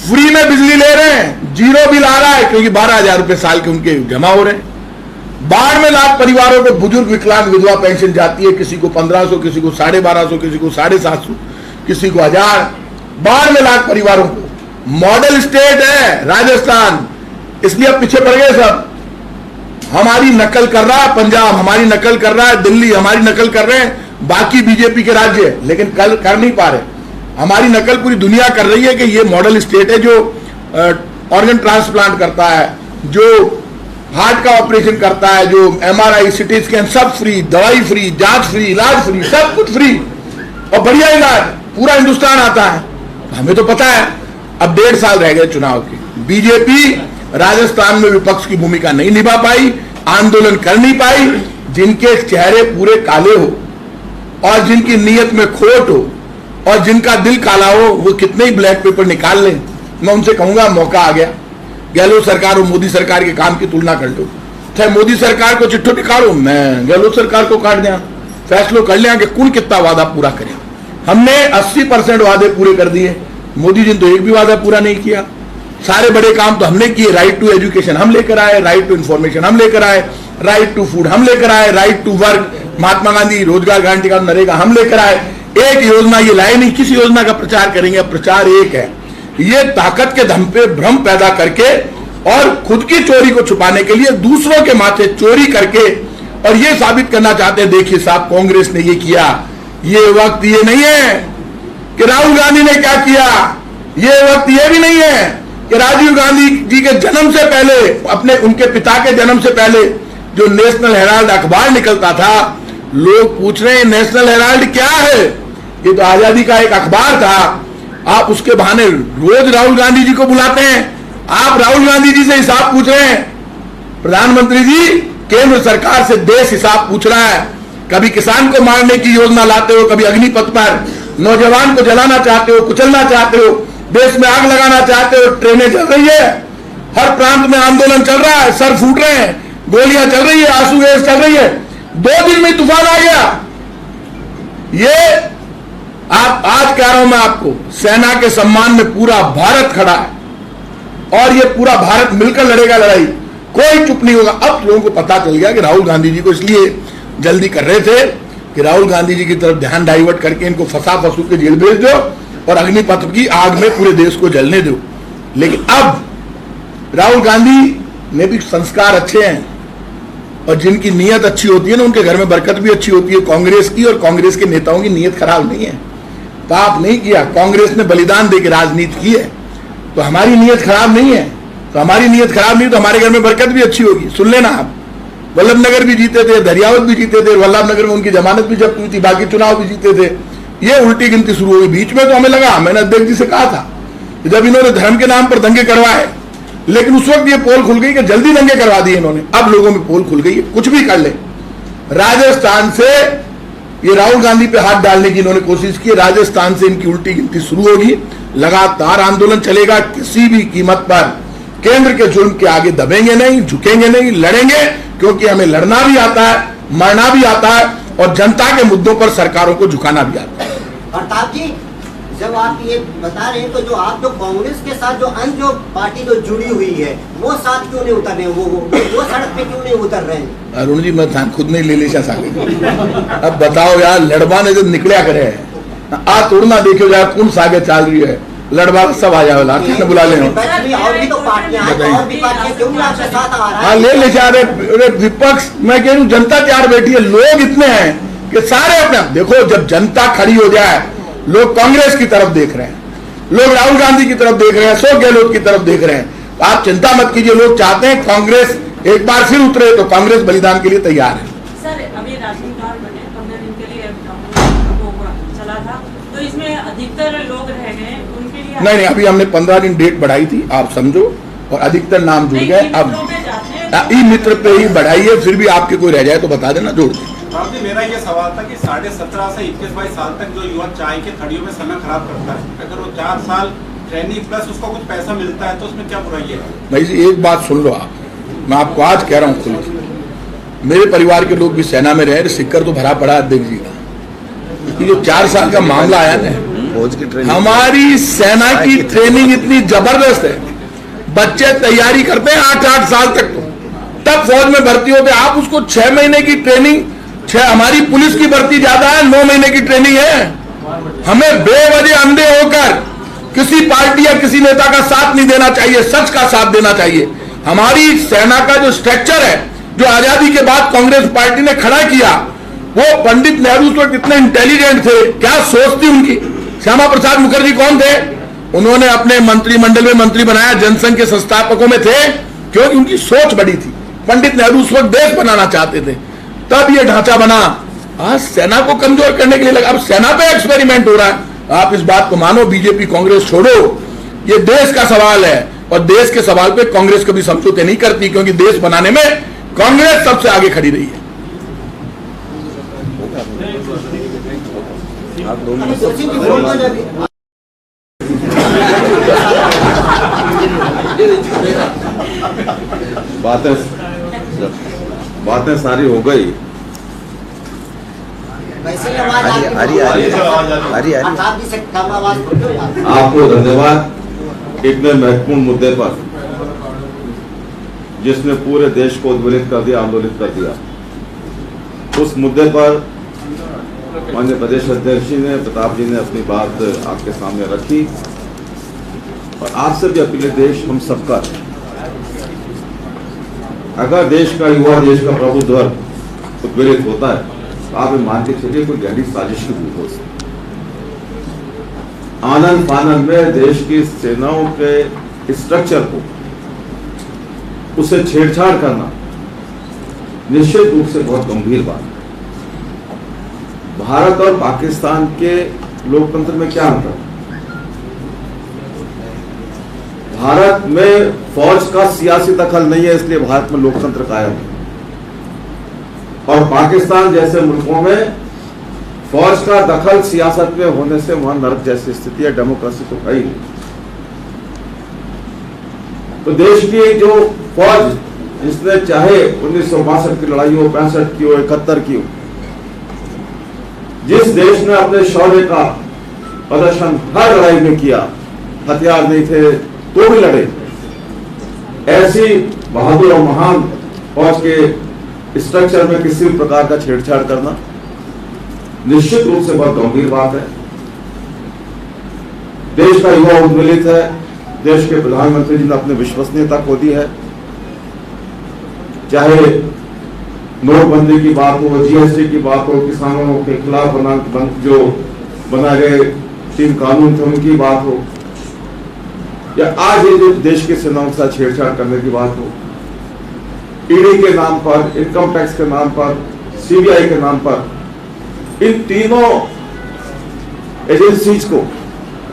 Speaker 7: फ्री में बिजली ले रहे हैं, जीरो बिल आ रहा है, क्योंकि 12,000 रुपए साल के उनके जमा हो रहे हैं। बाढ़ में लाख परिवारों को बुजुर्ग, विकलांग, विधवा पेंशन जाती है, किसी को 1500, किसी को 1250, किसी को 750, किसी को 1000। बाढ़ में लाख परिवारों को। मॉडल स्टेट है राजस्थान, इसलिए अब पीछे पड़ गए सब। हमारी नकल कर रहा है पंजाब, हमारी नकल कर रहा है दिल्ली, हमारी नकल कर रहे हैं बाकी बीजेपी के राज्य, लेकिन कल कर नहीं पा रहे। हमारी नकल पूरी दुनिया कर रही है कि ये मॉडल स्टेट है जो ऑर्गन ट्रांसप्लांट करता है, जो हार्ट का ऑपरेशन करता है, जो MRI, सिटी स्कैन सब फ्री, दवाई फ्री, जांच फ्री, इलाज फ्री, सब कुछ फ्री और बढ़िया इलाज। पूरा हिंदुस्तान आता है। हमें तो पता है। अब 1.5 साल रह गए चुनाव के। बीजेपी राजस्थान में विपक्ष की भूमिका नहीं निभा पाई, आंदोलन कर नहीं पाई। जिनके चेहरे पूरे काले हो और जिनकी नीयत में खोट हो और जिनका दिल काला हो, वो कितने ही ब्लैक पेपर निकाल लें। मैं उनसे कहूंगा मौका आ गया। गहलोत सरकार और मोदी सरकार के काम की तुलना कर लो। चाहे मोदी सरकार को चिट्ठो टिकाड़ो, मैं गहलोत सरकार को काट दिया। फैसलो कर लिया कि कौन कितना वादा पूरा करे। हमने 80% वादे पूरे कर दिए, मोदी जी ने तो एक भी वादा पूरा नहीं किया। सारे बड़े काम तो हमने किए। राइट टू एजुकेशन हम लेकर आए, राइट टू इंफॉर्मेशन हम लेकर आए, राइट टू फूड हम लेकर आए, right to work, Mahatma Gandhi रोजगार गारंटी का नरेगा हम लेकर आए। एक योजना ये लाए नहीं, किसी योजना का प्रचार करेंगे। प्रचार एक है, ये ताकत के दम पे भ्रम पैदा करके और खुद की चोरी को छुपाने के लिए दूसरों के माथे चोरी करके और ये साबित करना चाहते हैं देखिए साहब कांग्रेस ने ये किया। ये वक्त ये नहीं है कि राहुल गांधी ने क्या किया, ये वक्त ये भी नहीं है कि राजीव गांधी जी के जन्म से पहले, अपने उनके पिता के जन्म से पहले जो नेशनल हेराल्ड अखबार निकलता था, लोग पूछ रहे हैं नेशनल हेराल्ड क्या है? ये तो आजादी का एक अखबार था। आप उसके बहाने रोज राहुल गांधी जी को बुलाते हैं। आप राहुल गांधी जी से हिसाब पूछ रहे हैं। प्रधानमंत्री जी, केंद्र सरकार से देश हिसाब पूछ रहा है। कभी किसान को मारने की योजना लाते हो, कभी अग्निपथ पर नौजवान को जलाना चाहते हो, कुचलना चाहते हो, देश में आग लगाना चाहते हो। ट्रेनें चल रही है, हर प्रांत में आंदोलन चल रहा है, सर फूट रहे हैं, गोलियां चल रही है, आंसू गैस चल रही है। 2 दिन में तूफान आ गया। ये आप आज कह रहा हूं मैं आपको, सेना के सम्मान में पूरा भारत खड़ा है और ये पूरा भारत मिलकर लड़ेगा लड़ाई, कोई चुप नहीं होगा। अब लोगों को पता चल गया कि राहुल गांधी जी को इसलिए जल्दी कर रहे थे कि राहुल गांधी जी की तरफ ध्यान डाइवर्ट करके इनको फंसू के जेल भेज दो और अग्निपथ की आग में पूरे देश को जलने दो। लेकिन अब राहुल गांधी में भी संस्कार अच्छे हैं और जिनकी नीयत अच्छी होती है ना, उनके घर में बरकत भी अच्छी होती है। कांग्रेस की और कांग्रेस के नेताओं की नीयत खराब नहीं है, पाप नहीं किया। कांग्रेस ने बलिदान देकर राजनीति की है, तो हमारी नीयत खराब नहीं है। तो हमारी नीयत खराब नहीं तो हमारे घर में बरकत भी अच्छी होगी। सुन लेना आप, वल्लभनगर भी जीते थे, दरियावत भी जीते थे, वल्लभनगर में उनकी जमानत भी जब्त हुई थी, बाकी चुनाव भी जीते थे। ये उल्टी गिनती शुरू हुई। बीच में तो हमें लगा, मैंने अध्यक्ष जी से कहा था जब इन्होंने धर्म के नाम पर दंगे करवाए, लेकिन उस वक्त ये पोल खुल गई कि जल्दी दंगे करवा दिए इन्होंने। अब लोगों में पोल खुल गई है, कुछ भी कर ले। राजस्थान से ये राहुल गांधी पे हाथ डालने की इन्होंने कोशिश की, राजस्थान से इनकी उल्टी गिनती शुरू होगी। लगातार आंदोलन चलेगा, किसी भी कीमत पर केंद्र के जुल्म के आगे दबेंगे नहीं, झुकेंगे नहीं, लड़ेंगे, क्योंकि हमें लड़ना भी आता है, मरना भी आता है और जनता के मुद्दों पर सरकारों को झुकाना भी आता है।
Speaker 2: प्रताप जी, जब आप ये बता रहे हैं तो जो आप जो कांग्रेस के साथ जो अन्य जो पार्टी जो जुड़ी हुई है, वो साथ क्यों नहीं उतर रहे? वो सड़क पे क्यों नहीं उतर रहे हैं?
Speaker 7: अरुण जी, मैं खुद नहीं ले लेशा सागे। अब बताओ यार, लड़वा ने जो निकलिया करे आ तोड़ना देखो यार, कौन सागे चाल रही है, लड़वा सब आ जाओ, किसने बुला ले।
Speaker 2: और भी तो पार्टियां हैं, और भी पार्टियां क्यों नहीं आपके साथ आ रहा
Speaker 7: हाँ,
Speaker 2: है?
Speaker 7: ले ले जा रहे विपक्ष। मैं कह रही हूँ जनता तैयार बैठी है, लोग इतने हैं कि सारे अपने देखो, जब जनता खड़ी हो जाए, लोग कांग्रेस की तरफ देख रहे हैं, लोग राहुल गांधी की तरफ देख रहे हैं, अशोक गहलोत की तरफ देख रहे हैं। आप चिंता मत कीजिए, लोग चाहते हैं कांग्रेस एक बार फिर उतरे, तो कांग्रेस बलिदान के लिए तैयार है।
Speaker 9: सर, अभी राशन कार्ड बने 15 दिन के लिए वो चला था, तो इसमें अधिकतर लोग रह गए, उनके लिए
Speaker 7: नहीं, अभी हमने 15 दिन डेट बढ़ाई थी, आप समझो, और अधिकतर नाम जुड़ गए। अब ई मित्र पे ही बढ़ाई है, फिर भी आपके कोई रह जाए तो बता देना, जोड़ दें।
Speaker 6: जी, मेरा ये सवाल था कि 17.5 से 21-22 साल तक जो युवा चाय की थड़ियों में समय खराब करता है, अगर वो 4 साल ट्रेनिंग प्लस उसको कुछ पैसा मिलता है तो उसमें क्या बुराई है? भाई
Speaker 7: जी, एक बात सुन लो आप, मैं आपको आज कह रहा हूँ खुद, मेरे परिवार के लोग भी सेना में रहे, सिक्कर तो भरा पड़ा अध्यक्ष जी का। ये जो 4 साल का मामला आया ना, हमारी सेना की ट्रेनिंग इतनी जबरदस्त है, बच्चे तैयारी करते हैं 8-8 साल तक, तो तब फौज में भर्ती होते। आप उसको 6 महीने की ट्रेनिंग, हमारी पुलिस की भर्ती ज्यादा है, 9 महीने की ट्रेनिंग है। हमें बेवजह अंधे होकर किसी पार्टी या किसी नेता का साथ नहीं देना चाहिए, सच का साथ देना चाहिए। हमारी सेना का जो स्ट्रक्चर है, जो आजादी के बाद कांग्रेस पार्टी ने खड़ा किया, वो पंडित नेहरू उस वक्त इतने इंटेलिजेंट थे, क्या सोच थी उनकी। श्यामा प्रसाद मुखर्जी कौन थे? उन्होंने अपने मंत्रिमंडल में मंत्री बनाया, जनसंघ के संस्थापकों में थे, क्योंकि उनकी सोच बड़ी थी। पंडित नेहरू उस वक्त देश बनाना चाहते थे, तब ये ढांचा बना। आज सेना को कमजोर करने के लिए लगा, अब सेना पे एक्सपेरिमेंट हो रहा है। आप इस बात को मानो, बीजेपी कांग्रेस छोड़ो, ये देश का सवाल है और देश के सवाल पे कांग्रेस कभी समझौते नहीं करती, क्योंकि देश बनाने में कांग्रेस सबसे आगे खड़ी रही है।
Speaker 10: बातें सारी हो गई।
Speaker 2: वैसे आवाज
Speaker 10: आपको धन्यवाद। इतने महत्वपूर्ण मुद्दे पर जिसने पूरे देश को उद्वेलित कर दिया, आंदोलित कर दिया, उस मुद्दे पर माननीय प्रदेश अध्यक्ष जी ने, प्रताप जी ने अपनी बात आपके सामने रखी और आपसे भी अपील है, देश हम सबका। अगर देश का युवा, देश का प्रबुद्ध वर्ग उद्वेलित होता है, आप मान के चलिए कोई गहरी साजिश की भी हो सकती। आनंद फानंद में देश की सेनाओं के स्ट्रक्चर को, उसे छेड़छाड़ करना निश्चित रूप से बहुत गंभीर बात है। भारत और पाकिस्तान के लोकतंत्र में क्या अंतर है? भारत में फौज का सियासी दखल नहीं है, इसलिए भारत में लोकतंत्र कायम है, और पाकिस्तान जैसे मुल्कों में फौज का दखल सियासत में होने से वहां नरक जैसी स्थिति है, डेमोक्रेसी तो है ही नहीं। तो देश की जो फौज, जिसने चाहे 1962 की लड़ाई हो, 65 की हो, 71 की हो, जिस देश ने अपने शौर्य का प्रदर्शन हर लड़ाई में किया, हथियार नहीं थे तो भी लड़े, ऐसी बहादुर और महान फौज के स्ट्रक्चर में किसी भी प्रकार का छेड़छाड़ करना निश्चित रूप से बहुत गंभीर बात है। देश का युवा उन्मूलित है, देश के प्रधानमंत्री जी ने अपनी विश्वसनीयता खो दी है, चाहे नोटबंदी की बात हो, जीएसटी की बात हो, किसानों के खिलाफ जो बनाए गए 3 कानून थे उनकी बात हो, या आज ये जो देश की सेनाओं के साथ छेड़छाड़ करने की बात हो, ईडी के नाम पर, इनकम टैक्स के नाम पर, सीबीआई के नाम पर, इन तीनों एजेंसीज को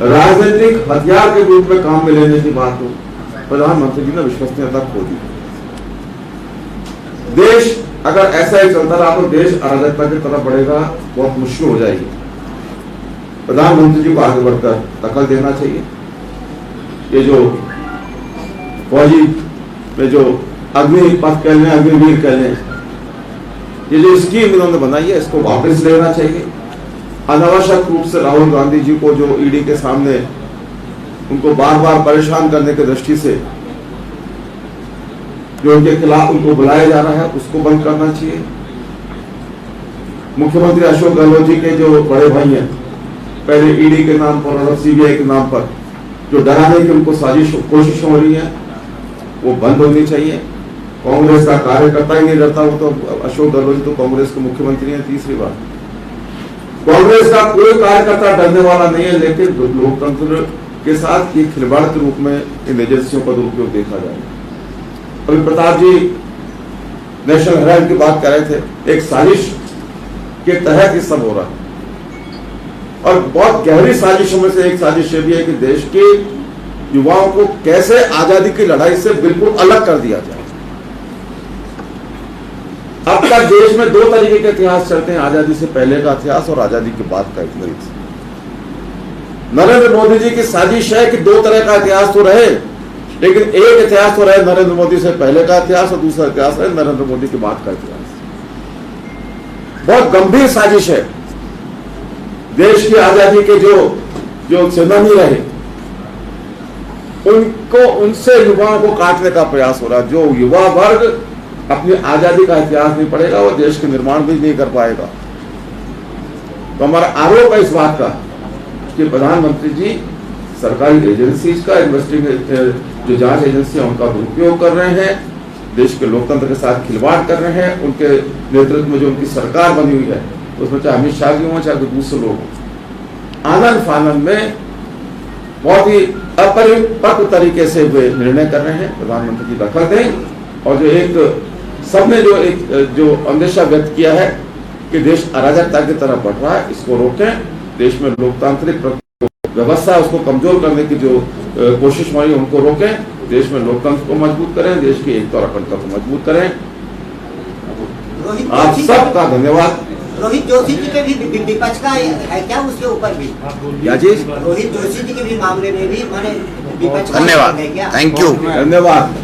Speaker 10: राजनीतिक हथियार के रूप में काम में लेने की बात हो, प्रधानमंत्री जी ने विश्वसनीयता खो दी। देश अगर ऐसा ही चलता रहा तो देश अराजकता की तरफ बढ़ेगा, बहुत मुश्किल हो जाएगी। प्रधानमंत्री जी को आगे बढ़कर दखल देना चाहिए। ये जो फौजी में जो अग्निपथ कह लें, अग्निवीर कह लें, ये जो स्कीम इन्होंने बनाई है, इसको वापस लेना चाहिए। अनावश्यक रूप से राहुल गांधी जी को जो ईडी के सामने उनको बार बार परेशान करने की दृष्टि से जो उनके खिलाफ उनको बुलाया जा रहा है, उसको बंद करना चाहिए। मुख्यमंत्री अशोक गहलोत जी के जो बड़े भाई हैं, पहले ईडी के नाम पर और सीबीआई के नाम पर जो डराने की उनको कोशिश हो रही है, वो बंद होनी चाहिए। कांग्रेस का कार्यकर्ता ही नहीं डरता, वो तो अशोक गहलोत जी तो कांग्रेस के मुख्यमंत्री हैं तीसरी बार। कांग्रेस का कोई कार्यकर्ता डरने वाला नहीं है, लेकिन लोकतंत्र के साथ ये खिलवाड़ के रूप में इन एजेंसियों का दुरुपयोग देखा जाएगा। अभी प्रताप जी नेशनल हेराल्ड की बात कर रहे थे, एक साजिश के तहत ये सब हो रहा है, और बहुत गहरी साजिशों में से एक साजिश ये भी है कि देश के युवाओं को कैसे आजादी की लड़ाई से बिल्कुल अलग कर दिया जाए। अब तक देश में 2 तरीके के इतिहास चलते हैं, आजादी से पहले का इतिहास और आजादी के बाद का इतिहास। नरेंद्र मोदी जी की साजिश है कि 2 तरह का इतिहास तो रहे, लेकिन एक इतिहास तो रहे नरेंद्र मोदी से पहले का इतिहास, और दूसरा इतिहास है नरेंद्र मोदी के बाद का इतिहास। बहुत गंभीर साजिश है। देश की आजादी के जो सेनानी रहे, उनको, उनसे युवाओं को काटने का प्रयास हो रहा है। जो युवा वर्ग अपनी आजादी का इतिहास नहीं पढ़ेगा, वो देश के निर्माण भी नहीं कर पाएगा। तो हमारा आरोप है इस बात का कि प्रधानमंत्री जी सरकारी एजेंसीज का, जो जांच एजेंसियां उनका दुरुपयोग कर रहे हैं, देश के लोकतंत्र के साथ खिलवाड़ कर रहे हैं। उनके नेतृत्व में जो उनकी सरकार बनी हुई है, उसमें चाहे अमित शाह जी हों, चाहे दूसरे लोग हों, आनंद फानंद में बहुत ही अपरिपक्व तरीके से वे निर्णय कर रहे हैं। प्रधानमंत्री जी दखल दें, और जो एक सबने जो अंदेशा व्यक्त किया है कि देश अराजकता की तरफ बढ़ रहा है, इसको रोकें। देश में लोकतांत्रिक व्यवस्था है, उसको कमजोर करने की जो कोशिश हो रही है, उनको रोकें। देश में लोकतंत्र को मजबूत करें, देश की एकता और अखंडता को मजबूत करें। आप सबका धन्यवाद।
Speaker 2: रोहित जोशी जी के भी विपक्ष का है क्या, उसके ऊपर भी
Speaker 10: क्या चीज?
Speaker 2: रोहित जोशी जी के भी मामले में भी मैंने विपक्ष का
Speaker 1: धन्यवाद,
Speaker 2: है क्या?
Speaker 1: थैंक यू,
Speaker 10: धन्यवाद।